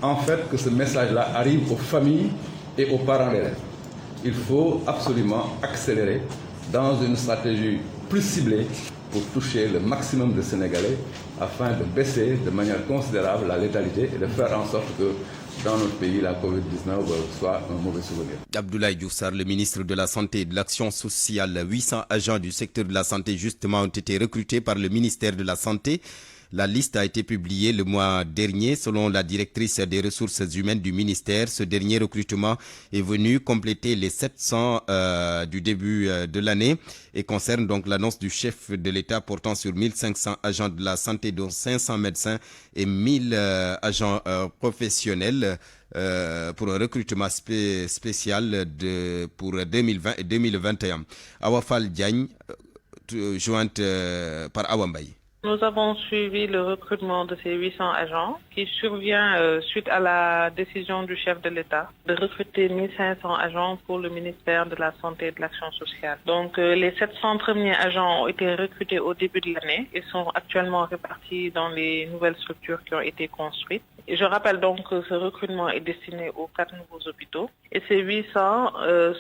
en fait que ce message-là arrive aux familles et aux parents d'élèves. Il faut absolument accélérer dans une stratégie plus ciblée pour toucher le maximum de Sénégalais afin de baisser de manière considérable la létalité et de faire en sorte que dans notre pays, la COVID-19 soit un mauvais souvenir. Abdoulaye Diouf Sarr, le ministre de la Santé et de l'Action sociale, 800 agents du secteur de la santé justement ont été recrutés par le ministère de la Santé. La liste a été publiée le mois dernier. Selon la directrice des ressources humaines du ministère, ce dernier recrutement est venu compléter les 700 du début de l'année et concerne donc l'annonce du chef de l'État portant sur 1500 agents de la santé, dont 500 médecins et 1000 agents professionnels pour un recrutement spécial pour 2020 et 2021. Awafal Diagne, jointe par Awambaye. Nous avons suivi le recrutement de ces 800 agents qui survient suite à la décision du chef de l'État de recruter 1500 agents pour le ministère de la Santé et de l'Action sociale. Donc les 700 premiers agents ont été recrutés au début de l'année et sont actuellement répartis dans les nouvelles structures qui ont été construites. Et je rappelle donc que ce recrutement est destiné aux 4 nouveaux hôpitaux. Et ces 800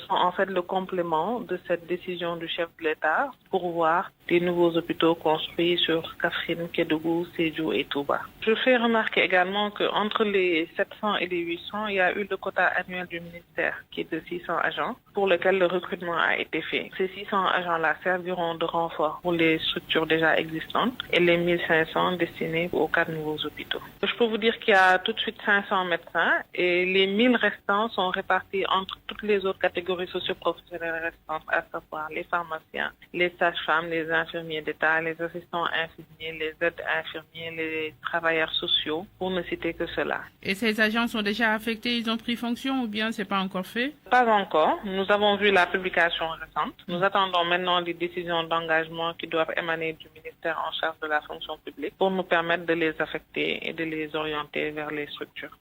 sont en fait le complément de cette décision du chef de l'État pour voir des nouveaux hôpitaux construits sur Kaffrine, Kédougou, Sédhiou et Touba. Je fais remarquer également qu'entre les 700 et les 800, il y a eu le quota annuel du ministère qui est de 600 agents pour lequel le recrutement a été fait. Ces 600 agents-là serviront de renfort pour les structures déjà existantes et les 1500 destinés aux 4 nouveaux hôpitaux. Je peux vous dire qu'il y a tout de suite 500 médecins et les 1000 restants sont répartis entre toutes les autres catégories socio-professionnelles restantes, à savoir les pharmaciens, les sages-femmes, les infirmiers d'État, les assistants infirmiers, les aides infirmiers, les travailleurs sociaux, pour ne citer que cela. Et ces agents sont déjà affectés, ils ont pris fonction ou bien c'est pas encore fait? Pas encore. Nous avons vu la publication récente. Nous attendons maintenant les décisions d'engagement qui doivent émaner du ministère en charge de la fonction publique pour nous permettre de les affecter et de les orienter vers les structures.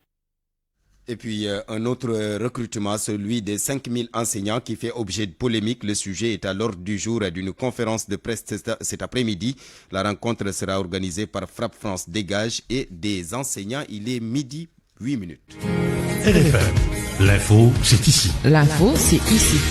Et puis un autre recrutement, celui des 5000 enseignants qui fait objet de polémique. Le sujet est à l'ordre du jour d'une conférence de presse cet après-midi. La rencontre sera organisée par Frappe France Dégage et des enseignants. Il est midi 8 minutes. RFM, l'info c'est ici. L'info c'est ici.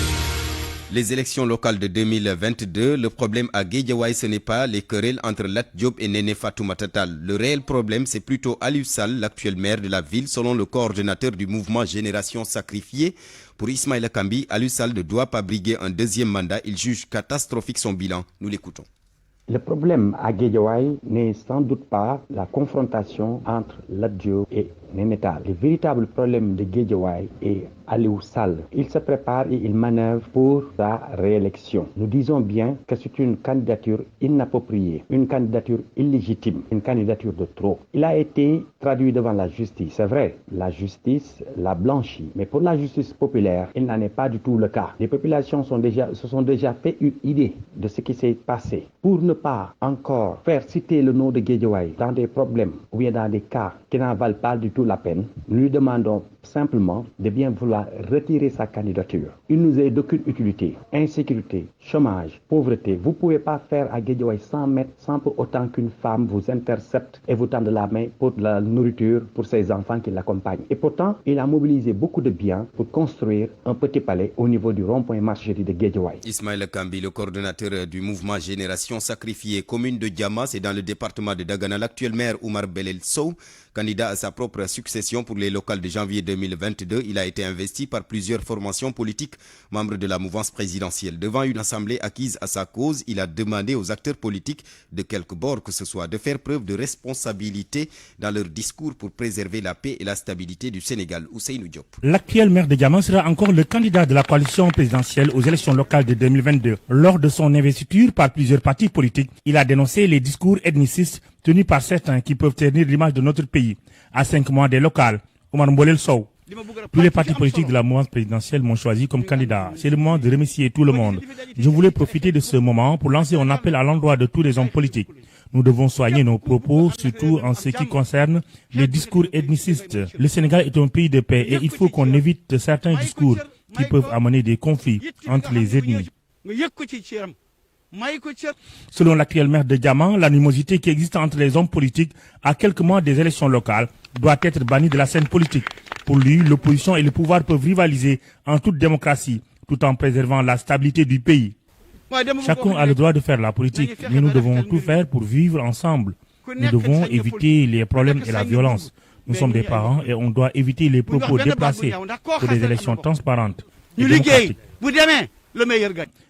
Les élections locales de 2022, le problème à Guédiawaye, ce n'est pas les querelles entre Lat Diop et Néné Fatoumata Tall. Le réel problème, c'est plutôt Aliou Sall, l'actuel maire de la ville, selon le coordonnateur du mouvement Génération Sacrifiée. Pour Ismaïla Kambi, Aliou Sall ne doit pas briguer un deuxième mandat. Il juge catastrophique son bilan. Nous l'écoutons. Le problème à Guédiawaye n'est sans doute pas la confrontation entre Lat Diop et Néné Tall. Le véritable problème de Guédiawaye est Aliou Sall. Il se prépare et il manœuvre pour sa réélection. Nous disons bien que c'est une candidature inappropriée, une candidature illégitime, une candidature de trop. Il a été traduit devant la justice. C'est vrai, la justice l'a blanchi. Mais pour la justice populaire, il n'en est pas du tout le cas. Les populations se sont déjà fait une idée de ce qui s'est passé. Pour ne pas encore faire citer le nom de Guédiawaye dans des problèmes ou bien dans des cas qui n'en valent pas du tout la peine, nous lui demandons simplement de bien vouloir retirer sa candidature. Il nous est d'aucune utilité. Insécurité, chômage, pauvreté. Vous ne pouvez pas faire à Guédiawaye 100 mètres sans pour autant qu'une femme vous intercepte et vous tende la main pour de la nourriture pour ses enfants qui l'accompagnent. Et pourtant, il a mobilisé beaucoup de biens pour construire un petit palais au niveau du rond-point Marcherie de Guédiawaye. Ismaïla Kambi, le coordonnateur du mouvement Génération Sacrifiée, commune de Diama, c'est dans le département de Dagana. L'actuel maire Oumar Belel Sow, candidat à sa propre succession pour les locales de janvier 2022, il a été investi par plusieurs formations politiques, membres de la mouvance présidentielle. Devant une assemblée acquise à sa cause, il a demandé aux acteurs politiques, de quelque bord que ce soit, de faire preuve de responsabilité dans leur discours pour préserver la paix et la stabilité du Sénégal. Ousseynou Diop. L'actuel maire de Diama sera encore le candidat de la coalition présidentielle aux élections locales de 2022. Lors de son investiture par plusieurs partis politiques, il a dénoncé les discours ethnicistes tenus par certains qui peuvent ternir l'image de notre pays. À 5 mois des locales, Oumar Belel Sow. Tous les partis politiques de la mouvance présidentielle m'ont choisi comme candidat. C'est le moment de remercier tout le monde. Je voulais profiter de ce moment pour lancer un appel à l'endroit de tous les hommes politiques. Nous devons soigner nos propos, surtout en ce qui concerne les discours ethnicistes. Le Sénégal est un pays de paix et il faut qu'on évite certains discours qui peuvent amener des conflits entre les ethnies. Selon l'actuel maire de Diama, l'animosité qui existe entre les hommes politiques à quelques mois des élections locales doit être bannie de la scène politique. Pour lui, l'opposition et le pouvoir peuvent rivaliser en toute démocratie, tout en préservant la stabilité du pays. Chacun a le droit de faire la politique, mais nous devons tout faire pour vivre ensemble. Nous devons éviter les problèmes et la violence. Nous sommes des parents et on doit éviter les propos déplacés pour des élections transparentes et démocratiques.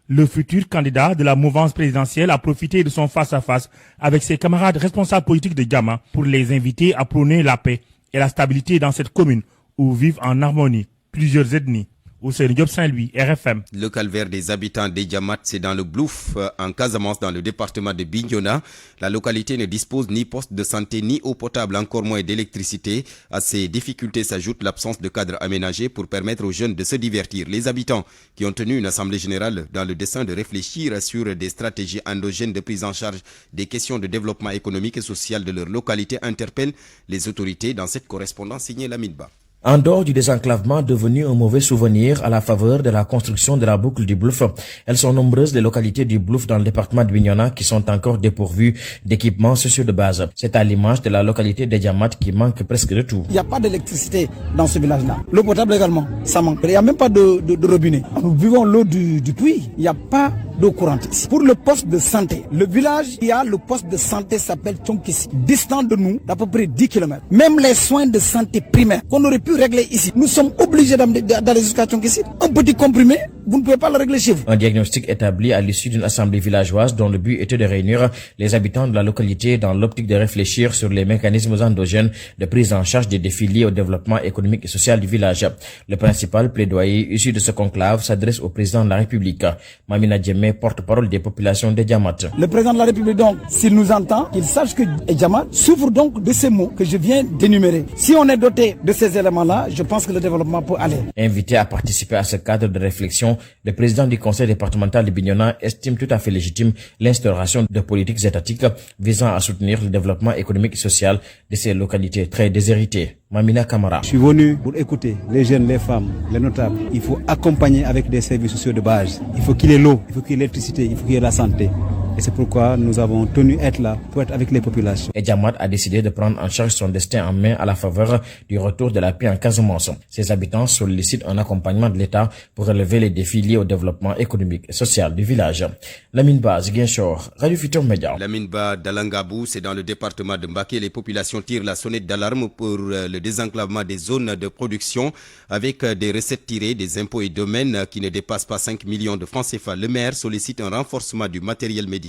Le futur candidat de la mouvance présidentielle a profité de son face-à-face avec ses camarades responsables politiques de Diama pour les inviter à prôner la paix et la stabilité dans cette commune où vivent en harmonie plusieurs ethnies. Ousseynou Diop Saint-Louis, RFM. Le calvaire des habitants d'Edjamat, c'est dans le Blouf, en Casamance, dans le département de Bignona. La localité ne dispose ni poste de santé, ni eau potable, encore moins d'électricité. À ces difficultés s'ajoute l'absence de cadre aménagé pour permettre aux jeunes de se divertir. Les habitants qui ont tenu une assemblée générale dans le dessein de réfléchir sur des stratégies endogènes de prise en charge des questions de développement économique et social de leur localité interpellent les autorités dans cette correspondance signée Lamine Ba. En dehors du désenclavement devenu un mauvais souvenir à la faveur de la construction de la boucle du Blouf, elles sont nombreuses les localités du Blouf dans le département de Bignona qui sont encore dépourvues d'équipements sociaux de base. C'est à l'image de la localité d'Edjamat qui manque presque de tout. Il n'y a pas d'électricité dans ce village-là. L'eau potable également, ça manque. Il n'y a même pas de robinet. Nous buvons l'eau du puits. Il n'y a pas d'eau courante ici. Pour le poste de santé, le village, il y a le poste de santé s'appelle Tchonkissi, distant de nous d'à peu près 10 km. Même les soins de santé primaires qu'on aurait pu régler ici, nous sommes obligés d'aller jusqu'à Tchonkissi. Un petit comprimé, vous ne pouvez pas le régler chez vous. Un diagnostic établi à l'issue d'une assemblée villageoise dont le but était de réunir les habitants de la localité dans l'optique de réfléchir sur les mécanismes endogènes de prise en charge des défis liés au développement économique et social du village. Le principal plaidoyer issu de ce conclave s'adresse au président de la République. Mamina Djemé, porte-parole des populations d'Edjamat. Le président de la République, donc, s'il nous entend, qu'il sache que Edjamat souffre donc de ces mots que je viens d'énumérer. Si on est doté de ces éléments-là, je pense que le développement peut aller. Invité à participer à ce cadre de réflexion, le président du conseil départemental de Bignona estime tout à fait légitime l'instauration de politiques étatiques visant à soutenir le développement économique et social de ces localités très déshéritées. Mamina Kamara. Je suis venu pour écouter les jeunes, les femmes, les notables. Il faut accompagner avec des services sociaux de base. Il faut qu'il y ait l'eau, il faut qu'il y ait l'électricité, il faut qu'il y ait la santé. Et c'est pourquoi nous avons tenu à être là pour être avec les populations. Edjamat a décidé de prendre en charge son destin en main à la faveur du retour de la paix en Casamance. Ses habitants sollicitent un accompagnement de l'État pour relever les défis liés au développement économique et social du village. Lamine Ba, Ziguinchor, Radio Futur Média. Lamine Ba d'Alangabou, c'est dans le département de Mbaké. Les populations tirent la sonnette d'alarme pour le désenclavement des zones de production avec des recettes tirées des impôts et domaines qui ne dépassent pas 5 millions de francs CFA. Le maire sollicite un renforcement du matériel médical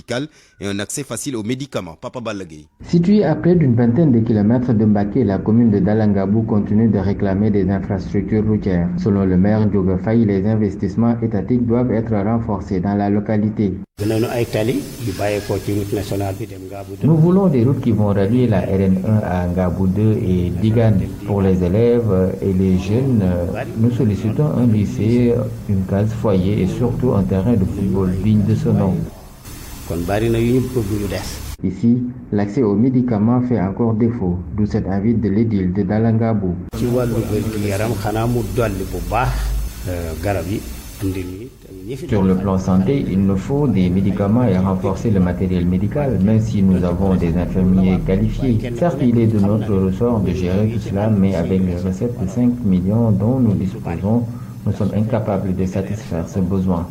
et un accès facile aux médicaments. Papa Balagay. Située à près d'une vingtaine de kilomètres de Mbaké, la commune de Dalangabou continue de réclamer des infrastructures routières. Selon le maire Ndioga Faye, les investissements étatiques doivent être renforcés dans la localité. Nous voulons des routes qui vont relier la RN1 à Ngabou 2 et Digane. Pour les élèves et les jeunes, nous sollicitons un lycée, une case foyer et surtout un terrain de football digne de ce nom. Ici, l'accès aux médicaments fait encore défaut, d'où cet avis de l'édile de Dalangabou. Sur le plan santé, il nous faut des médicaments et renforcer le matériel médical, même si nous avons des infirmiers qualifiés. Certes, il est de notre ressort de gérer tout cela, mais avec les recettes de 5 millions dont nous disposons, nous sommes incapables de satisfaire ce besoin.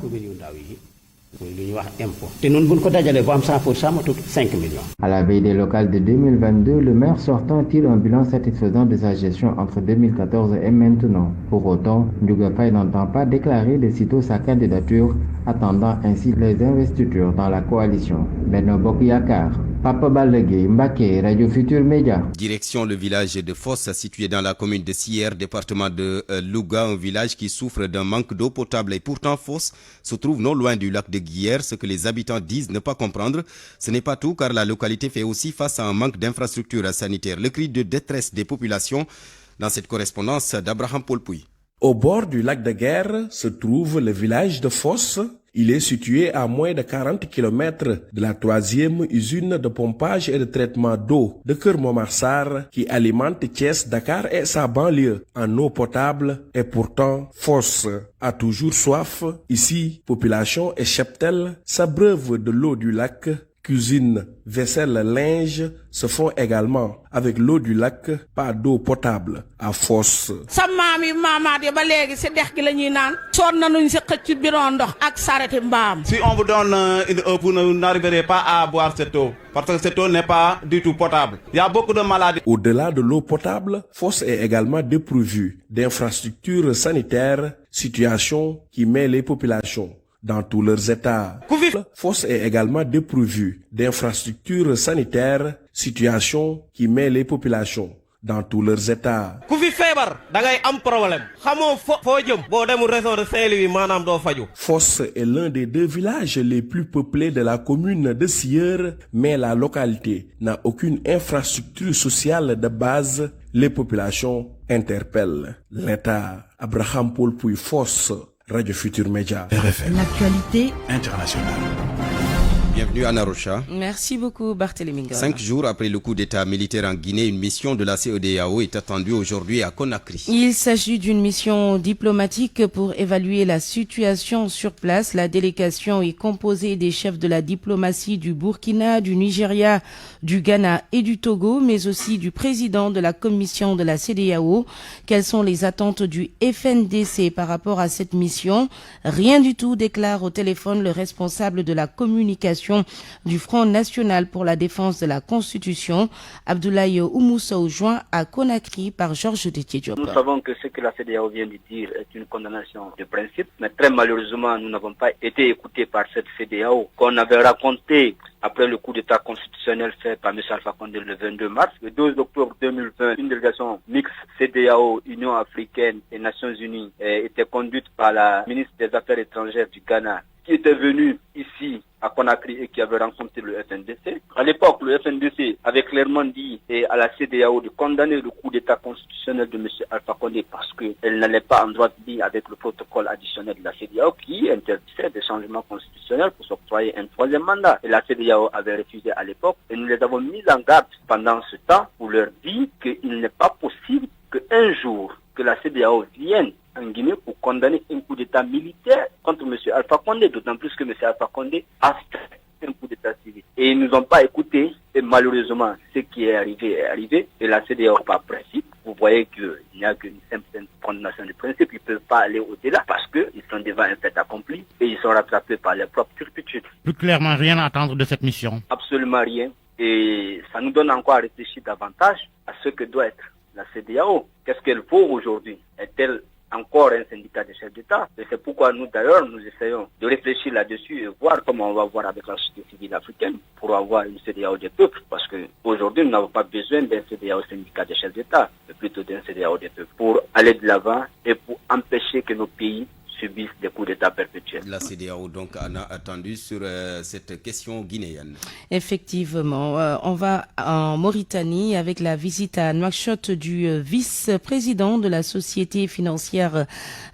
À la veille des locales de 2022, le maire sortant tire un bilan satisfaisant de sa gestion entre 2014 et maintenant. Pour autant, Ndioga Faye n'entend pas déclarer de sitôt sa candidature, attendant ainsi les investitures dans la coalition. Benno Bokk Yakaar, Papa Balagay, Mbaké, Radio Futur Média. Direction le village de Foss, situé dans la commune de Sier, département de Louga, un village qui souffre d'un manque d'eau potable. Et pourtant, Foss se trouve non loin du lac de Guiers, ce que les habitants disent ne pas comprendre. Ce n'est pas tout, car la localité fait aussi face à un manque d'infrastructures sanitaires. Le cri de détresse des populations dans cette correspondance d'Abraham Polpouy. Au bord du lac de Guiers se trouve le village de Foss, Il est situé à moins de 40 km de la 3e usine de pompage et de traitement d'eau de Keur Momar Sarr qui alimente Thiès, Dakar et sa banlieue en eau potable et pourtant Fosse a toujours soif. Ici, population et cheptel s'abreuvent de l'eau du lac. Cuisine, vaisselle, linge se font également avec l'eau du lac, pas d'eau potable à Fosse. Si on vous donne une eau, vous n'arriverez pas à boire cette eau, parce que cette eau n'est pas du tout potable. Il y a beaucoup de maladies. Au-delà de l'eau potable, Fosse est également dépourvue d'infrastructures sanitaires, situation qui met les populations dans tous leurs états. Fosse est également dépourvue d'infrastructures sanitaires, situation qui met les populations dans tous leurs états. Fosse est l'un des 2 villages les plus peuplés de la commune de Sieur, mais la localité n'a aucune infrastructure sociale de base. Les populations interpellent l'État. Abraham Paul Pouy, Fosse, Radio Futur Média. RFM. L'actualité internationale. Bienvenue Anna Rocha. Merci beaucoup Barthélémy Ngara. 5 jours après le coup d'état militaire en Guinée, une mission de la CEDEAO est attendue aujourd'hui à Conakry. Il s'agit d'une mission diplomatique pour évaluer la situation sur place. La délégation est composée des chefs de la diplomatie du Burkina, du Nigeria, du Ghana et du Togo, mais aussi du président de la commission de la CEDEAO. Quelles sont les attentes du FNDC par rapport à cette mission? Rien du tout, déclare au téléphone le responsable de la communication du Front National pour la défense de la Constitution, Abdoulaye Oumoussou, joint à Conakry par Georges Déthié Diop. Nous savons que ce que la CEDEAO vient de dire est une condamnation de principe, mais très malheureusement, nous n'avons pas été écoutés par cette CEDEAO qu'on avait raconté après le coup d'état constitutionnel fait par M. Alpha Condé le 22 mars. Le 12 octobre 2020, une délégation mixte CEDEAO, Union africaine et Nations unies était conduite par la ministre des Affaires étrangères du Ghana, qui était venue ici à Conakry et qui avait rencontré le FNDC. À l'époque, le FNDC avait clairement dit à la CEDEAO de condamner le coup d'état constitutionnel de M. Alpha Condé parce qu'elle n'allait pas en droite ligne avec le protocole additionnel de la CEDEAO qui interdisait des changements constitutionnels pour s'octroyer un 3e mandat. Et la CEDEAO avait refusé à l'époque et nous les avons mis en garde pendant ce temps pour leur dire qu'il n'est pas possible qu'un jour que la CEDEAO vienne en Guinée pour condamner un coup d'état militaire contre M. Alpha Condé, d'autant plus que M. Alpha Condé a fait un coup d'état civil. Et ils ne nous ont pas écoutés, et malheureusement, ce qui est arrivé, et la CEDEAO par principe, vous voyez qu'il n'y a qu'une simple condamnation de principe, ils ne peuvent pas aller au-delà parce qu'ils sont devant un fait accompli et ils sont rattrapés par leurs propres turpitudes. Plus clairement, rien à attendre de cette mission. Absolument rien, et ça nous donne encore à réfléchir davantage à ce que doit être la CEDEAO. Qu'est-ce qu'elle vaut aujourd'hui? Est-elle encore un syndicat de chefs d'État? Et c'est pourquoi nous d'ailleurs nous essayons de réfléchir là-dessus et voir comment on va voir avec la société civile africaine pour avoir une CEDEAO des peuples, parce qu'aujourd'hui nous n'avons pas besoin d'un CEDEAO syndicat de chefs d'État, mais plutôt d'un CEDEAO des peuples pour aller de l'avant et pour empêcher que nos pays subissent des coups d'État perpétuels. La CEDEAO donc en a attendu sur cette question guinéenne. Effectivement, on va en Mauritanie avec la visite à Nouakchott du vice-président de la Société financière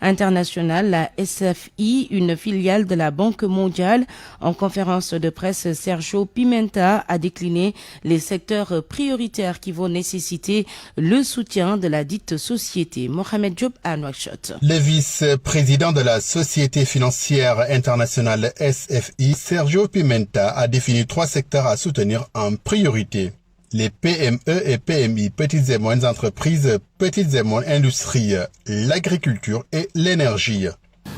internationale, la SFI, une filiale de la Banque mondiale. En conférence de presse, Sergio Pimenta a décliné les secteurs prioritaires qui vont nécessiter le soutien de la dite société. Mohamed Diop à Nouakchott. Le vice-président de la Société financière internationale SFI, Sergio Pimenta, a défini 3 secteurs à soutenir en priorité. Les PME et PMI, petites et moyennes entreprises, petites et moyennes industries, l'agriculture et l'énergie.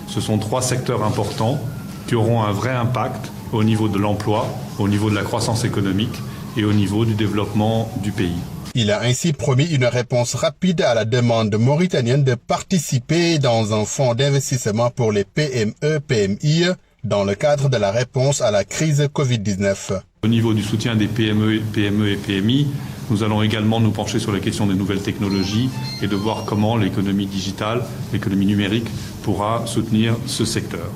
Ce sont 3 secteurs importants qui auront un vrai impact au niveau de l'emploi, au niveau de la croissance économique et au niveau du développement du pays. Il a ainsi promis une réponse rapide à la demande mauritanienne de participer dans un fonds d'investissement pour les PME-PMI dans le cadre de la réponse à la crise Covid-19. Au niveau du soutien des PME et PMI, nous allons également nous pencher sur la question des nouvelles technologies et de voir comment l'économie digitale, l'économie numérique pourra soutenir ce secteur.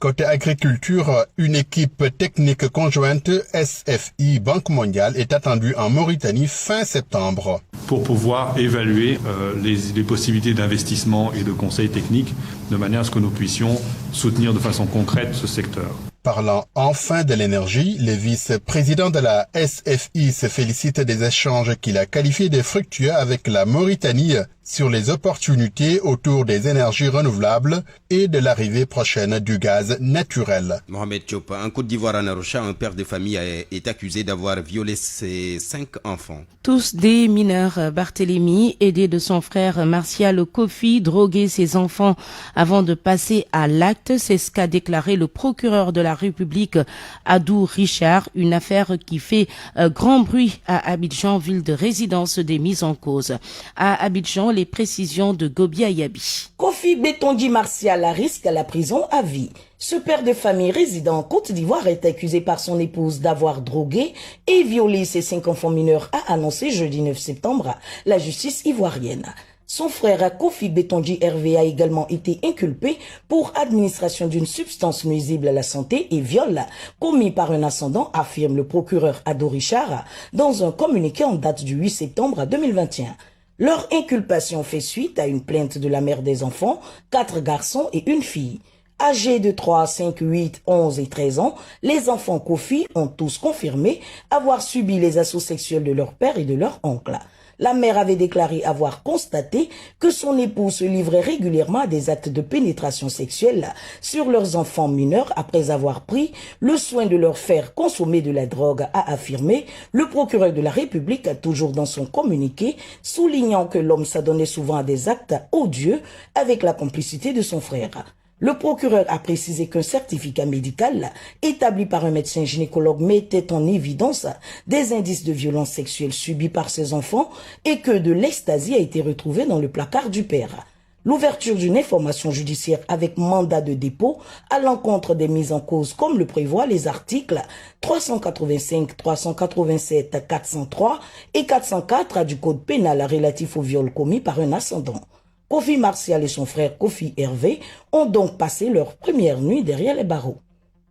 Côté agriculture, une équipe technique conjointe SFI Banque mondiale est attendue en Mauritanie fin septembre. pour pouvoir évaluer les possibilités d'investissement et de conseils techniques de manière à ce que nous puissions soutenir de façon concrète ce secteur. Parlant enfin de l'énergie, le vice-président de la SFI se félicite des échanges qu'il a qualifiés de fructueux avec la Mauritanie sur les opportunités autour des énergies renouvelables et de l'arrivée prochaine du gaz naturel. Mohamed Diop, en Côte d'Ivoire, en Arusha, un père de famille est accusé d'avoir violé ses 5 enfants. Tous des mineurs. Barthélémy, aidé de son frère Martial Kofi, drogué ses enfants avant de passer à l'acte. C'est ce qu'a déclaré le procureur de la République, Adou Richard, une affaire qui fait grand bruit à Abidjan, ville de résidence des mises en cause. À Abidjan, les précisions de Gobi Ayabi. Kofi Bétondi Martial risque la prison à vie. Ce père de famille résident en Côte d'Ivoire est accusé par son épouse d'avoir drogué et violé ses 5 enfants mineurs, a annoncé jeudi 9 septembre la justice ivoirienne. Son frère Kofi Bétondi Hervé a également été inculpé pour administration d'une substance nuisible à la santé et viol commis par un ascendant, affirme le procureur Adou Richard dans un communiqué en date du 8 septembre 2021. Leur inculpation fait suite à une plainte de la mère des enfants, 4 garçons et une fille. Âgés de 3, 5, 8, 11 et 13 ans, les enfants Kofi ont tous confirmé avoir subi les assauts sexuels de leur père et de leur oncle. La mère avait déclaré avoir constaté que son époux se livrait régulièrement à des actes de pénétration sexuelle sur leurs enfants mineurs après avoir pris le soin de leur faire consommer de la drogue, a affirmé le procureur de la République, toujours dans son communiqué, soulignant que l'homme s'adonnait souvent à des actes odieux avec la complicité de son frère. Le procureur a précisé qu'un certificat médical établi par un médecin gynécologue mettait en évidence des indices de violence sexuelle subis par ses enfants et que de l'ecstasy a été retrouvée dans le placard du père. L'ouverture d'une information judiciaire avec mandat de dépôt à l'encontre des mises en cause comme le prévoient les articles 385, 387, 403 et 404 du Code pénal relatif au viol commis par un ascendant. Kofi Martial et son frère Kofi Hervé ont donc passé leur première nuit derrière les barreaux.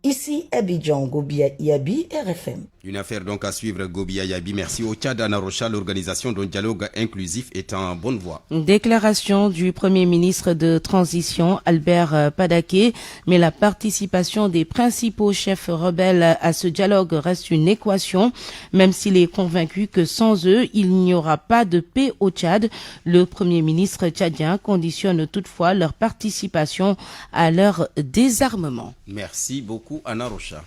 Ici, Abidjan, Gobi Ayabi, RFM. Une affaire donc à suivre, Gobi Ayabi. Merci au Tchad, Anna Rocha. L'organisation d'un dialogue inclusif est en bonne voie. Déclaration du Premier ministre de transition, Albert Padaké. Mais la participation des principaux chefs rebelles à ce dialogue reste une équation. Même s'il est convaincu que sans eux, il n'y aura pas de paix au Tchad. Le Premier ministre tchadien conditionne toutefois leur participation à leur désarmement. Merci beaucoup, Anna Rocha.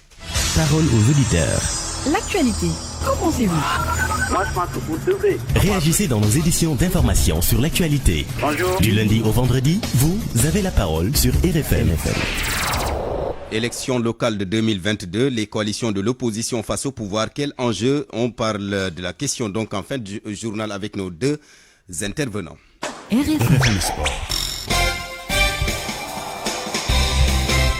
Parole aux auditeurs. L'actualité, qu'en pensez-vous? Moi, je pense que vous devez. Réagissez dans nos éditions d'information sur l'actualité. Bonjour. Du lundi au vendredi, vous avez la parole sur RFM. Élection locale de 2022, les coalitions de l'opposition face au pouvoir, quel enjeu? On parle de la question donc en fin du journal avec nos 2 intervenants. RFM Sport.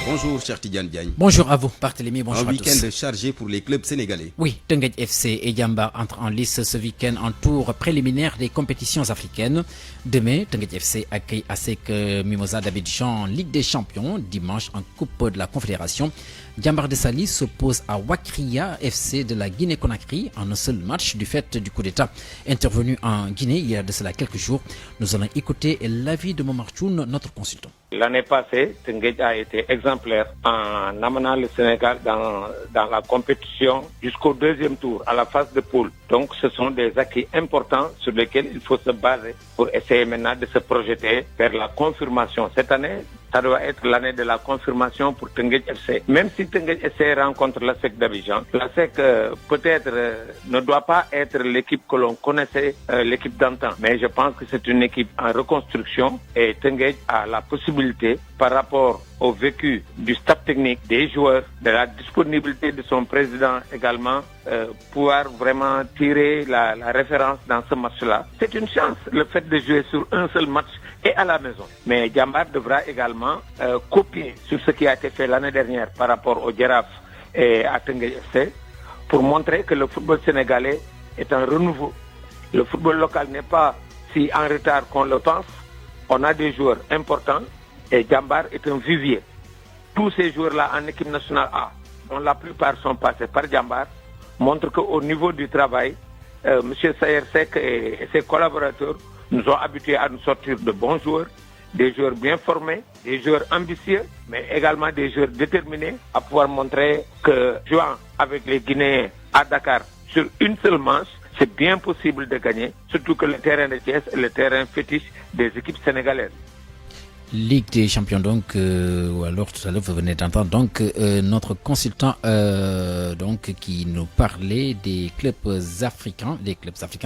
Bonjour, cher Tidiane Diagne. Bonjour à vous, Barthélémy. Bonjour à tous. Un week-end chargé pour les clubs sénégalais. Oui, Teungueth FC et Diamba entrent en lice ce week-end en tour préliminaire des compétitions africaines. Demain, Teungueth FC accueille ASEC Mimosa d'Abidjan en Ligue des Champions. Dimanche, en Coupe de la Confédération, Diambar de Sali s'oppose à Wakria FC de la Guinée-Conakry en un seul match du fait du coup d'État intervenu en Guinée il y a de cela quelques jours. Nous allons écouter l'avis de Momar Tchoun, notre consultant. L'année passée, Teungueth a été exemplaire en amenant le Sénégal dans la compétition jusqu'au 2e tour, à la phase de poule. Donc ce sont des acquis importants sur lesquels il faut se baser pour essayer maintenant de se projeter vers la confirmation. Cette année, ça doit être l'année de la confirmation pour Teungueth FC. Même si Teungueth FC rencontre l'ASEC d'Abidjan, l'ASEC peut-être ne doit pas être l'équipe que l'on connaissait, l'équipe d'antan. Mais je pense que c'est une équipe en reconstruction et Teungueth a la possibilité par rapport au vécu du staff technique, des joueurs, de la disponibilité de son président également, pouvoir vraiment tirer la référence dans ce match-là. C'est une chance, le fait de jouer sur un seul match et à la maison. Mais Diambar devra également copier sur ce qui a été fait l'année dernière par rapport au Giraffe et à Teungueth FC pour montrer que le football sénégalais est un renouveau. Le football local n'est pas si en retard qu'on le pense. On a des joueurs importants. Et Diambar est un vivier. Tous ces joueurs-là en équipe nationale A, dont la plupart sont passés par Diambar, montrent qu'au niveau du travail, M. Sayer Sek et ses collaborateurs nous ont habitués à nous sortir de bons joueurs, des joueurs bien formés, des joueurs ambitieux, mais également des joueurs déterminés à pouvoir montrer que jouant avec les Guinéens à Dakar sur une seule manche, c'est bien possible de gagner, surtout que le terrain de Thiès est le terrain fétiche des équipes sénégalaises. Ligue des champions donc ou alors tout à l'heure vous venez d'entendre donc notre consultant donc qui nous parlait des clubs africains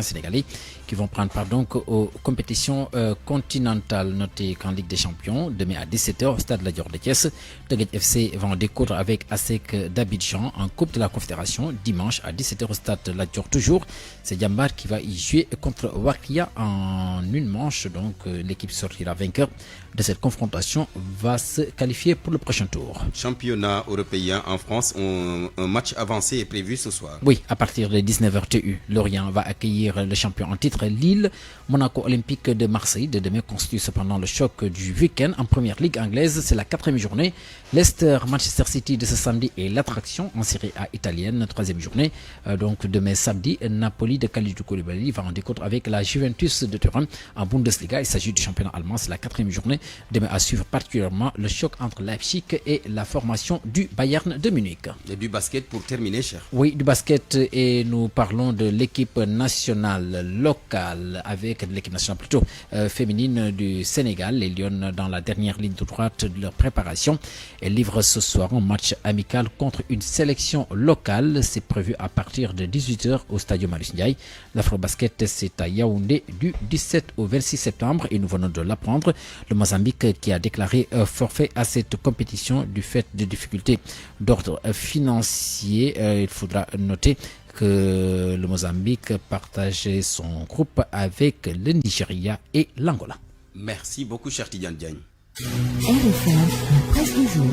sénégalais qui vont prendre part donc aux compétitions continentales. Notez qu'en Ligue des champions demain à 17h au stade La Dior de Thiès, Teungueth FC vont découdre avec ASEC d'Abidjan en Coupe de la Confédération dimanche à 17h au stade La Dior toujours. C'est Diambar qui va y jouer contre Wakia en une manche, donc l'équipe sortira vainqueur de cette confrontation va se qualifier pour le prochain tour. Championnat européen en France, un match avancé est prévu ce soir. Oui, à partir de 19h TU, Lorient va accueillir le champion en titre Lille. Monaco Olympique de Marseille de demain constitue cependant le choc du week-end en première ligue anglaise. C'est la 4e journée. Leicester Manchester City de ce samedi est l'attraction en Série A italienne, 3e journée. Donc demain samedi, Napoli de Kalidou Koulibaly va en découdre avec la Juventus de Turin en Bundesliga. Il s'agit du championnat allemand, c'est la 4e journée. Demain à suivre particulièrement le choc entre Leipzig et la formation du Bayern de Munich. Et du basket pour terminer, cher. Oui, du basket, et nous parlons de l'équipe nationale locale avec l'équipe nationale plutôt féminine du Sénégal. Les Lions dans la dernière ligne de droite de leur préparation. Elles livrent ce soir un match amical contre une sélection locale. C'est prévu à partir de 18h au stade Marius Ndiaye. L'Afrobasket, c'est à Yaoundé du 17 au 26 septembre et nous venons de l'apprendre. Le Mozambique qui a déclaré forfait à cette compétition du fait de difficultés d'ordre financier. Il faudra noter que le Mozambique partageait son groupe avec le Nigeria et l'Angola. Merci beaucoup, cher Tidiane Diagne. RFM, la presse du jour.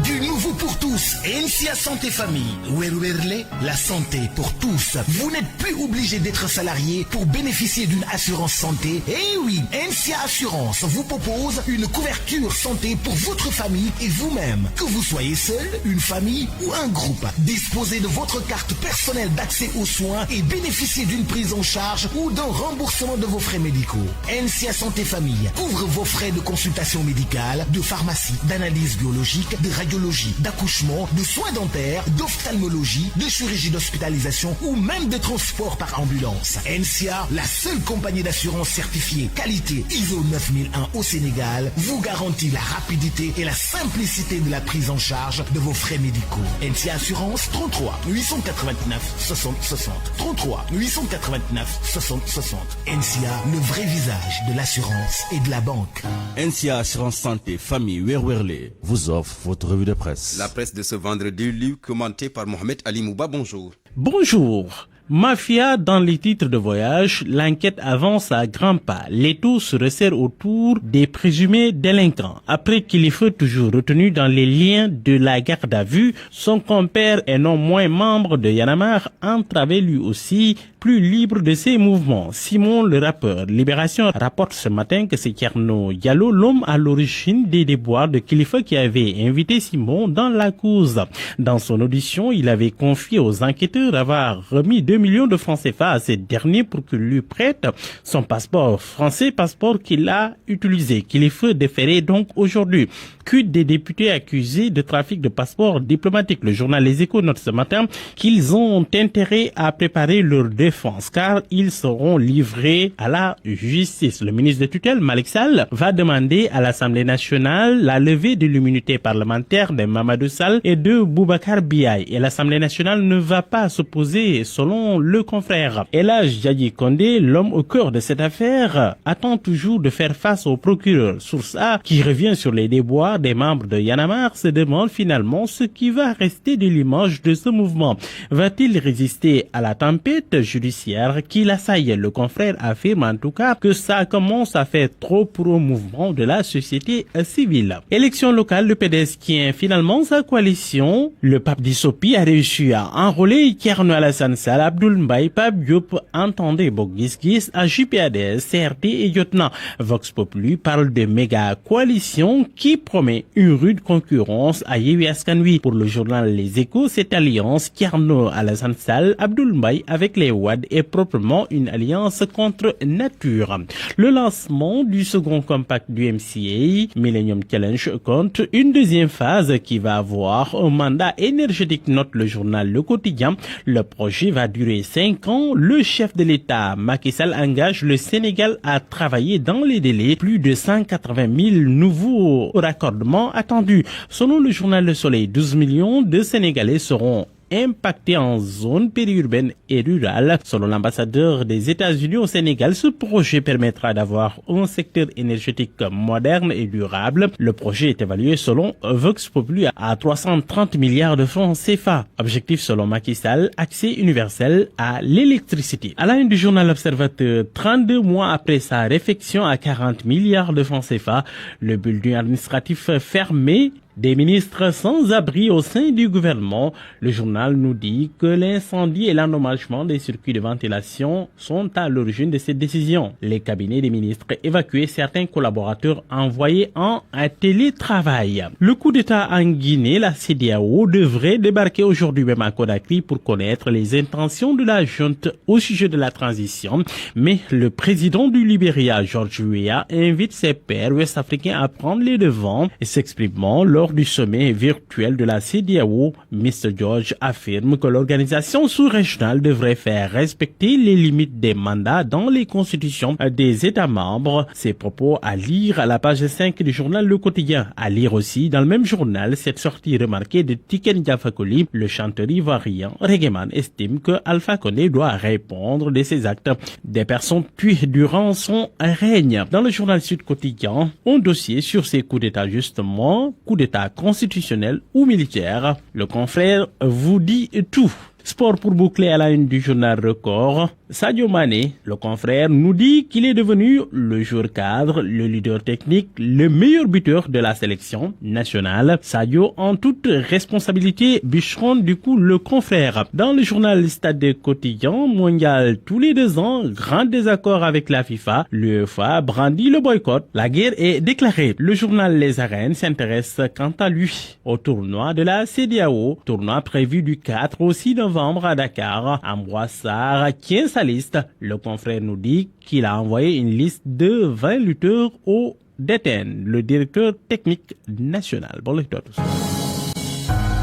Du nouveau pour tous, NCA Santé Famille. Werwerle, la santé pour tous. Vous n'êtes plus obligé d'être salarié pour bénéficier d'une assurance santé. Eh oui, NCA Assurance vous propose une couverture santé pour votre famille et vous-même. Que vous soyez seul, une famille ou un groupe. Disposez de votre carte personnelle d'accès aux soins et bénéficiez d'une prise en charge ou d'un remboursement de vos frais médicaux. NCA Santé Famille couvre vos frais de consultation médicale, de pharmacie, d'analyse biologique, de radiologie, d'accouchement, de soins dentaires, d'ophtalmologie, de chirurgie d'hospitalisation ou même de transport par ambulance. NCA, la seule compagnie d'assurance certifiée qualité ISO 9001 au Sénégal, vous garantit la rapidité et la simplicité de la prise en charge de vos frais médicaux. NCA Assurance 33 889 60 60 33 889 60 60. NCA, le vrai visage de l'assurance et de la banque. NCA Assurance Santé Famille Werwerle vous offre votre revue de presse. La presse de ce vendredi, lu commenté par Mohamed Ali Mouba. Bonjour. Bonjour. Mafia dans les titres de voyage, l'enquête avance à grands pas. L'étau se resserre autour des présumés délinquants. Après qu'il faut toujours retenu dans les liens de la garde à vue, son compère et non moins membre de Y'en a marre entravait lui aussi plus libre de ses mouvements. Simon le rappeur, Libération rapporte ce matin que c'est Thierno Diallo, l'homme à l'origine des déboires de Kilifeu qui avait invité Simon dans la cause. Dans son audition, il avait confié aux enquêteurs avoir remis 2 millions de francs CFA à ce dernier pour qu'il lui prête son passeport français, passeport qu'il a utilisé. Kilifeu déféré donc aujourd'hui. Quid des députés accusés de trafic de passeports diplomatiques? Le journal Les Échos note ce matin qu'ils ont intérêt à préparer leur défense car ils seront livrés à la justice. Le ministre de tutelle, Malick Sall, va demander à l'Assemblée nationale la levée de l'immunité parlementaire de Mamadou Sall et de Boubacar Biaï. Et l'Assemblée nationale ne va pas s'opposer selon le confrère. Elhadji Djadji Condé, l'homme au cœur de cette affaire, attend toujours de faire face au procureur. Source A, qui revient sur les déboires des membres de Y'en a marre, se demande finalement ce qui va rester de l'image de ce mouvement. Va-t-il résister à la tempête judiciaire judiciaire qui l'assaille. Le confrère affirme en tout cas que ça commence à faire trop pour un mouvement de la société civile. Élection locale, le PDS tient finalement sa coalition. Le pape Dissopi a réussi à enrôler Thierno Alassane Sall, Abdoul Mbaye, Pape Diop, Entendez Bokgis, AJPADS, CRT et Lieutenant. Vox Populi parle de méga coalition qui promet une rude concurrence à Yewwi Askan Wi. Pour le journal Les Échos, cette alliance Thierno Alassane Sall, Abdoul Mbaye avec les Wade est proprement une alliance contre nature. Le lancement du second compact du MCA, Millennium Challenge, compte une deuxième phase qui va avoir un mandat énergétique, note le journal Le Quotidien. Le projet va durer 5 ans. Le chef de l'État, Macky Sall, engage le Sénégal à travailler dans les délais. Plus de 180 000 nouveaux raccordements attendus. Selon le journal Le Soleil, 12 millions de Sénégalais seront impactés en zone périurbaine et rurale. Selon l'ambassadeur des États-Unis au Sénégal, ce projet permettra d'avoir un secteur énergétique moderne et durable. Le projet est évalué selon Vox Populi à 330 milliards de francs CFA. Objectif selon Macky Sall, accès universel à l'électricité. À la une du journal Observateur, 32 mois après sa réfection à 40 milliards de francs CFA, le building administratif fermé, des ministres sans abri au sein du gouvernement. Le journal nous dit que l'incendie et l'endommagement des circuits de ventilation sont à l'origine de cette décision. Les cabinets des ministres évacuaient certains collaborateurs envoyés en télétravail. Le coup d'État en Guinée, la CEDEAO devrait débarquer aujourd'hui même à Conakry pour connaître les intentions de la junte au sujet de la transition. Mais le président du Libéria, George Weah, invite ses pairs ouest-africains à prendre les devants et s'exprimant lors du sommet virtuel de la CEDEAO, Mr. George affirme que l'organisation sous-régionale devrait faire respecter les limites des mandats dans les constitutions des États membres. Ces propos à lire à la page 5 du journal Le Quotidien. À lire aussi dans le même journal cette sortie remarquée de Tiken Jah Fakoly. Le chanteur ivoirien Reggaeman estime que Alpha Condé doit répondre de ses actes. Des personnes tuées durant son règne. Dans le journal Sud Quotidien, un dossier sur ces coups d'État justement, coups d'État constitutionnel ou militaire. Le confrère vous dit tout. Sport pour boucler à la une du journal Record. Sadio Mané, le confrère, nous dit qu'il est devenu le joueur cadre, le leader technique, le meilleur buteur de la sélection nationale. Sadio, en toute responsabilité, bûcheron du coup le confrère. Dans le journal Stade Quotidien, mondial tous les 2 ans, grand désaccord avec la FIFA. L'UEFA brandit le boycott. La guerre est déclarée. Le journal Les Arènes s'intéresse quant à lui au tournoi de la CEDEAO. Tournoi prévu du 4 au 6 novembre à Dakar. Ambroise Sarr tient sa liste. Le confrère nous dit qu'il a envoyé une liste de 20 lutteurs au DTN, le directeur technique national. Bon lecture à tous.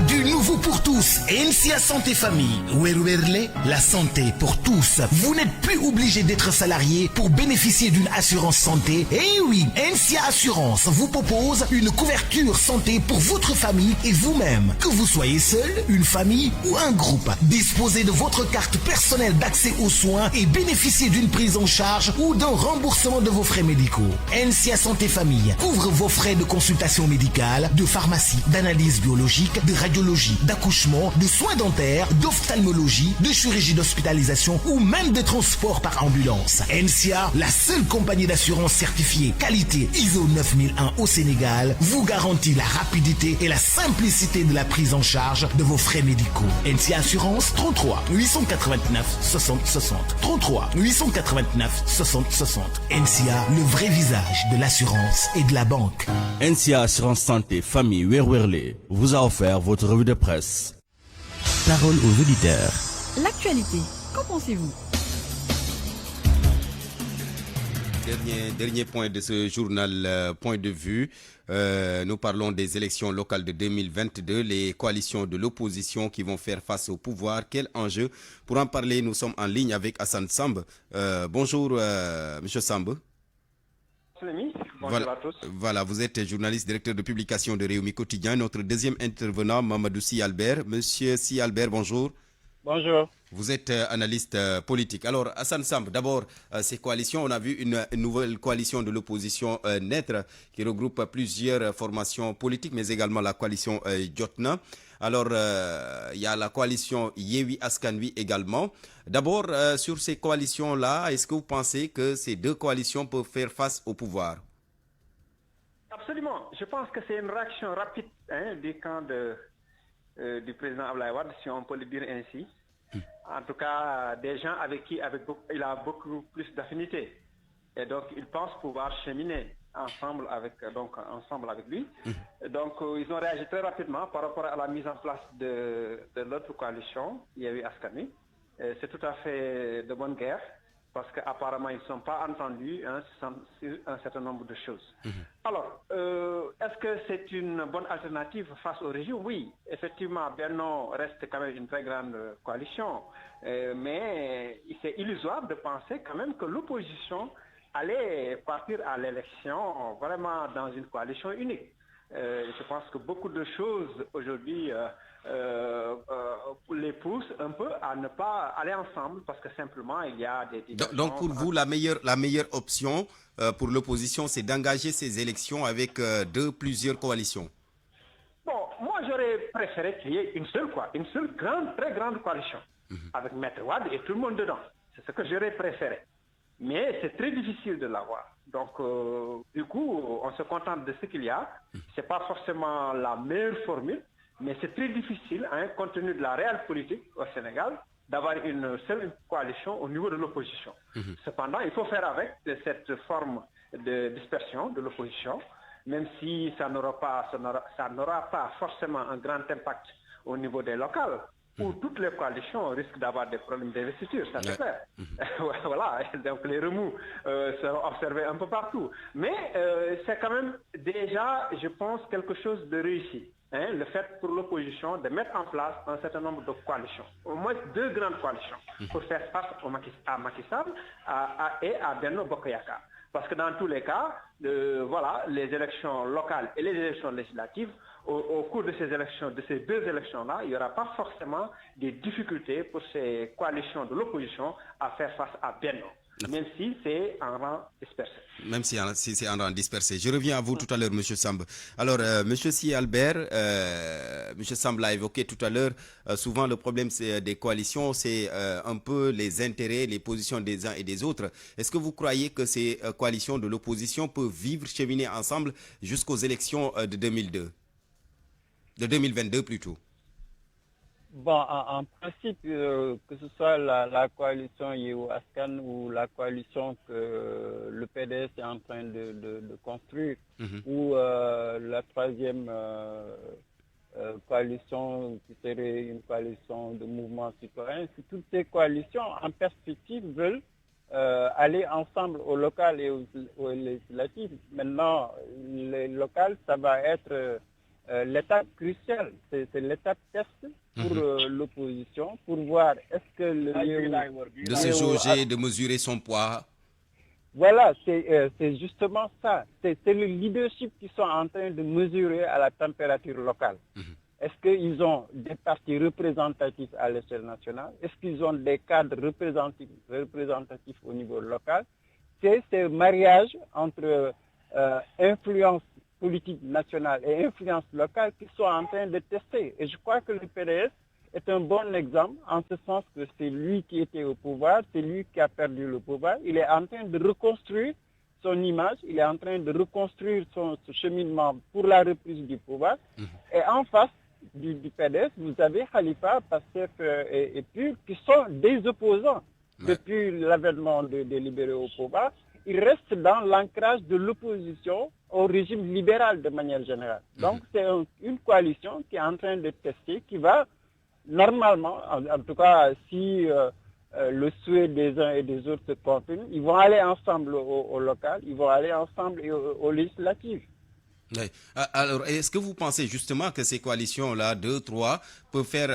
Du nouveau pour tous, NCA Santé Famille. Weruerle, la santé pour tous. Vous n'êtes plus obligé d'être salarié pour bénéficier d'une assurance santé. Eh oui, NCA Assurance vous propose une couverture santé pour votre famille et vous-même. Que vous soyez seul, une famille ou un groupe. Disposez de votre carte personnelle d'accès aux soins et bénéficiez d'une prise en charge ou d'un remboursement de vos frais médicaux. NCA Santé Famille couvre vos frais de consultation médicale, de pharmacie, d'analyse biologique, de radiologie, d'accouchement, de soins dentaires, d'ophtalmologie, de chirurgie d'hospitalisation ou même de transport par ambulance. NCA, la seule compagnie d'assurance certifiée qualité ISO 9001 au Sénégal, vous garantit la rapidité et la simplicité de la prise en charge de vos frais médicaux. NCA Assurance 33 889 60 60 33 889 60 60. NCA, le vrai visage de l'assurance et de la banque. NCA Assurance Santé Famille Werwerle vous a offert votre revue de presse. Parole aux auditeurs. L'actualité, qu'en pensez-vous? Dernier point de ce journal, point de vue. Nous parlons des élections locales de 2022, les coalitions de l'opposition qui vont faire face au pouvoir. Quel enjeu? Pour en parler, nous sommes en ligne avec Hassan Samb. Bonjour, Monsieur Samb. Bonjour à tous. Voilà, vous êtes journaliste, directeur de publication de Réumi Quotidien. Notre deuxième intervenant, Mamadou Sy Albert. Monsieur Sy Albert, bonjour. Bonjour. Vous êtes analyste politique. Alors, Hassan Samb, d'abord, ces coalitions, on a vu une nouvelle coalition de l'opposition naître qui regroupe plusieurs formations politiques, mais également la coalition Jotna. Alors, il y a la coalition Yewi Askanwi également. D'abord, sur ces coalitions-là, est-ce que vous pensez que ces deux coalitions peuvent faire face au pouvoir? Absolument. Je pense que c'est une réaction rapide du camp du président Abdoulaye Wade, si on peut le dire ainsi. En tout cas, des gens avec qui il a beaucoup plus d'affinité. Et donc, il pense pouvoir cheminer ensemble avec lui. Donc, ils ont réagi très rapidement par rapport à la mise en place de l'autre coalition, Yewi Askanwi. C'est tout à fait de bonne guerre, parce qu'apparemment, ils ne sont pas entendus sur un certain nombre de choses. Alors, est-ce que c'est une bonne alternative face au régime? Oui, effectivement, Benno reste quand même une très grande coalition, mais c'est illusoire de penser quand même que l'opposition allait partir à l'élection vraiment dans une coalition unique. Je pense que beaucoup de choses aujourd'hui les poussent un peu à ne pas aller ensemble parce que simplement il y a des... Donc pour vous, la meilleure option pour l'opposition, c'est d'engager ces élections avec plusieurs coalitions? Bon, moi j'aurais préféré qu'il y ait une seule très grande coalition avec Maître Wade et tout le monde dedans. C'est ce que j'aurais préféré. Mais c'est très difficile de l'avoir. Donc, du coup, on se contente de ce qu'il y a. Ce n'est pas forcément la meilleure formule, mais c'est très difficile, compte tenu de la réelle politique au Sénégal, d'avoir une seule coalition au niveau de l'opposition. Cependant, il faut faire avec cette forme de dispersion de l'opposition, même si ça n'aura pas forcément un grand impact au niveau des locales, où toutes les coalitions risquent d'avoir des problèmes d'investiture, ça c'est clair. Voilà, donc les remous seront observés un peu partout. Mais c'est quand même déjà, je pense, quelque chose de réussi. Le fait pour l'opposition de mettre en place un certain nombre de coalitions, au moins 2 grandes coalitions, pour faire face à Macky Sall et à Benno Bokk Yakaar. Parce que dans tous les cas, les élections locales et les élections législatives, au cours de ces 2 élections-là, il n'y aura pas forcément des difficultés pour ces coalitions de l'opposition à faire face à Benno, même si c'est en rang dispersé. Même si c'est en rang dispersé. Je reviens à vous tout à l'heure, M. Samb. Alors, M. Si Albert, M. Samb l'a évoqué tout à l'heure, souvent le problème des coalitions, c'est un peu les intérêts, les positions des uns et des autres. Est-ce que vous croyez que ces coalitions de l'opposition peuvent vivre, cheminer ensemble jusqu'aux élections de 2022 plutôt? Bon, en principe, que ce soit la coalition Yewi Askan ou la coalition que le PDS est en train de construire, ou la troisième coalition qui serait une coalition de mouvements citoyens, toutes ces coalitions en perspective veulent aller ensemble au local et au législatif. Maintenant, les locales, ça va être l'étape cruciale, c'est l'étape test pour l'opposition, pour voir est-ce que de se jauger, de mesurer son poids. Voilà, c'est justement ça. C'est le leadership qui sont en train de mesurer à la température locale. Est-ce qu'ils ont des partis représentatifs à l'échelle nationale? Est-ce qu'ils ont des cadres représentatifs au niveau local? C'est ce mariage entre influence politique nationale et influence locale qui sont en train de tester. Et je crois que le PDS est un bon exemple, en ce sens que c'est lui qui était au pouvoir, c'est lui qui a perdu le pouvoir. Il est en train de reconstruire son image, il est en train de reconstruire son cheminement pour la reprise du pouvoir. Et en face du PDS, vous avez Khalifa, Pastef et PUR qui sont des opposants depuis l'avènement des libéraux au pouvoir. Il reste dans l'ancrage de l'opposition au régime libéral de manière générale. Donc c'est une coalition qui est en train de tester, qui va normalement, en tout cas si le souhait des uns et des autres se confirme, ils vont aller ensemble au local, ils vont aller ensemble au législatif. Oui. Alors, est-ce que vous pensez justement que ces coalitions-là, 2, 3, peuvent faire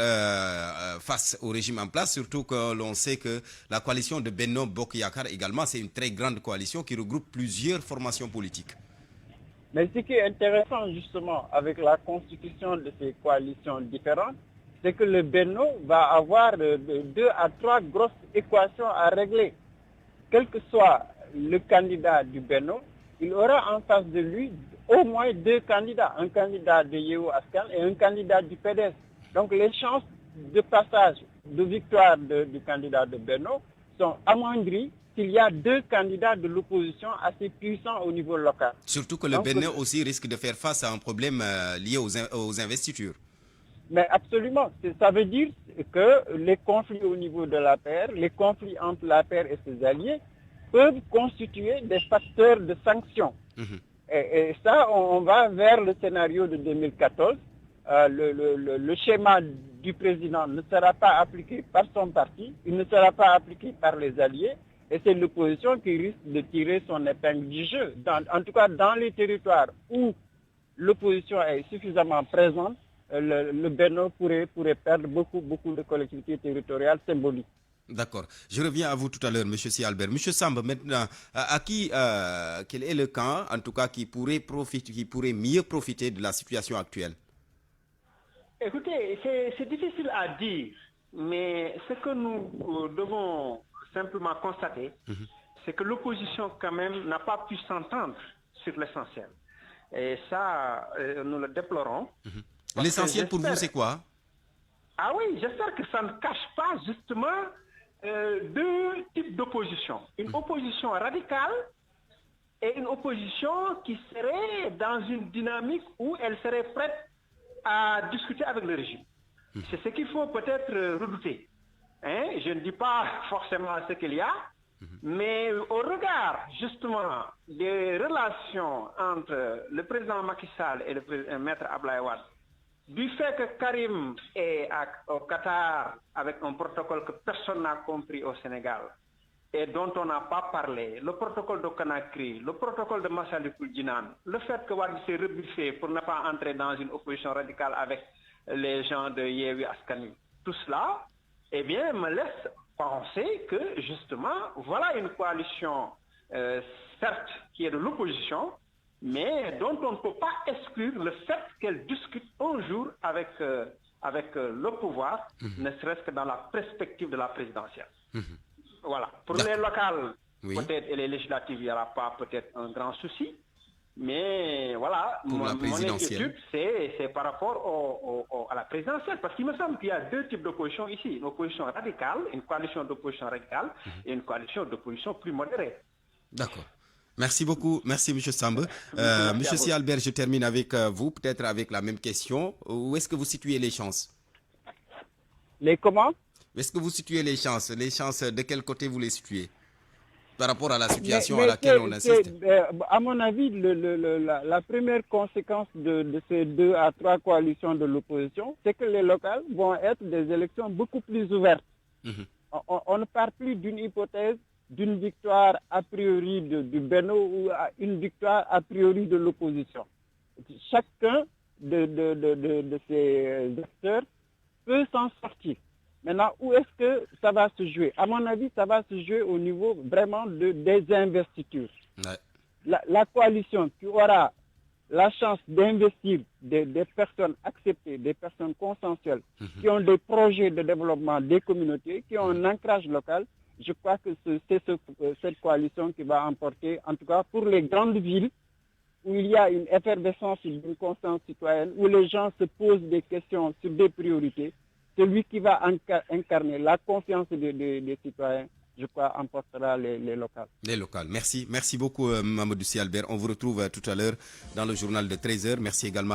face au régime en place, surtout que l'on sait que la coalition de Benno Bokk Yakaar également, c'est une très grande coalition qui regroupe plusieurs formations politiques. Mais ce qui est intéressant justement avec la constitution de ces coalitions différentes, c'est que le Benno va avoir 2 à 3 grosses équations à régler. Quel que soit le candidat du Benno, il aura en face de lui au moins 2 candidats, un candidat de Yewwi Askan et un candidat du PDS. Donc les chances de passage, de victoire du candidat de Benno sont amoindries s'il y a 2 candidats de l'opposition assez puissants au niveau local. Surtout que le Benno aussi risque de faire face à un problème lié aux investitures. Mais absolument. Ça veut dire que les conflits au niveau de l'APR, les conflits entre l'APR et ses alliés peuvent constituer des facteurs de sanction. Et ça, on va vers le scénario de 2014. Le schéma du président ne sera pas appliqué par son parti, il ne sera pas appliqué par les alliés, et c'est l'opposition qui risque de tirer son épingle du jeu. En tout cas, dans les territoires où l'opposition est suffisamment présente, le Benno pourrait perdre beaucoup de collectivités territoriales symboliques. D'accord. Je reviens à vous tout à l'heure, M. Si Albert. M. Samba, maintenant, quel est le camp, en tout cas, qui pourrait mieux profiter de la situation actuelle? Écoutez, c'est difficile à dire, mais ce que nous devons simplement constater, c'est que l'opposition, quand même, n'a pas pu s'entendre sur l'essentiel. Et ça, nous le déplorons. L'essentiel pour vous, c'est quoi? Ah oui, j'espère que ça ne cache pas, justement, 2 types d'opposition. Une opposition radicale et une opposition qui serait dans une dynamique où elle serait prête à discuter avec le régime. C'est ce qu'il faut peut-être redouter. Je ne dis pas forcément ce qu'il y a, mais au regard justement des relations entre le président Macky Sall et le maître Abdoulaye Wade, du fait que Karim est au Qatar avec un protocole que personne n'a compris au Sénégal et dont on n'a pas parlé, le protocole de Conakry, le protocole de Massalikul Jinan, le fait que Wade s'est rebuffé pour ne pas entrer dans une opposition radicale avec les gens de Yewwi Askan Wi, tout cela, eh bien, me laisse penser que justement, voilà une coalition, certes, qui est de l'opposition, mais dont on ne peut pas exclure le fait qu'elle discute un jour avec le pouvoir, ne serait-ce que dans la perspective de la présidentielle. Voilà. Pour les locales, peut-être, et les législatives, il n'y aura pas peut-être un grand souci, mais voilà, mon inquiétude, c'est par rapport à la présidentielle, parce qu'il me semble qu'il y a 2 types d'opposition ici, une opposition radicale, une coalition d'opposition radicale, et une coalition d'opposition plus modérée. D'accord. Merci beaucoup. Merci, M. Samba. M. Si Albert, je termine avec vous, peut-être avec la même question. Où est-ce que vous situez les chances? Les comment? Où est-ce que vous situez les chances? Les chances, de quel côté vous les situez par rapport à la situation à laquelle on assiste? À mon avis, la première conséquence de ces 2 à 3 coalitions de l'opposition, c'est que les locales vont être des élections beaucoup plus ouvertes. On ne part plus d'une hypothèse d'une victoire a priori du Benno ou une victoire a priori de l'opposition. Chacun de ces acteurs peut s'en sortir. Maintenant, où est-ce que ça va se jouer? À mon avis, ça va se jouer au niveau vraiment des investitures. La coalition qui aura la chance d'investir des personnes acceptées, des personnes consensuelles, qui ont des projets de développement des communautés, qui ont un ancrage local, je crois que c'est cette coalition qui va emporter, en tout cas pour les grandes villes, où il y a une effervescence d'une conscience citoyenne, où les gens se posent des questions sur des priorités. Celui qui va incarner la confiance des citoyens, je crois, emportera les locales. Les locales. Merci. Merci beaucoup, Mamadou Si Albert. On vous retrouve tout à l'heure dans le journal de 13h. Merci également à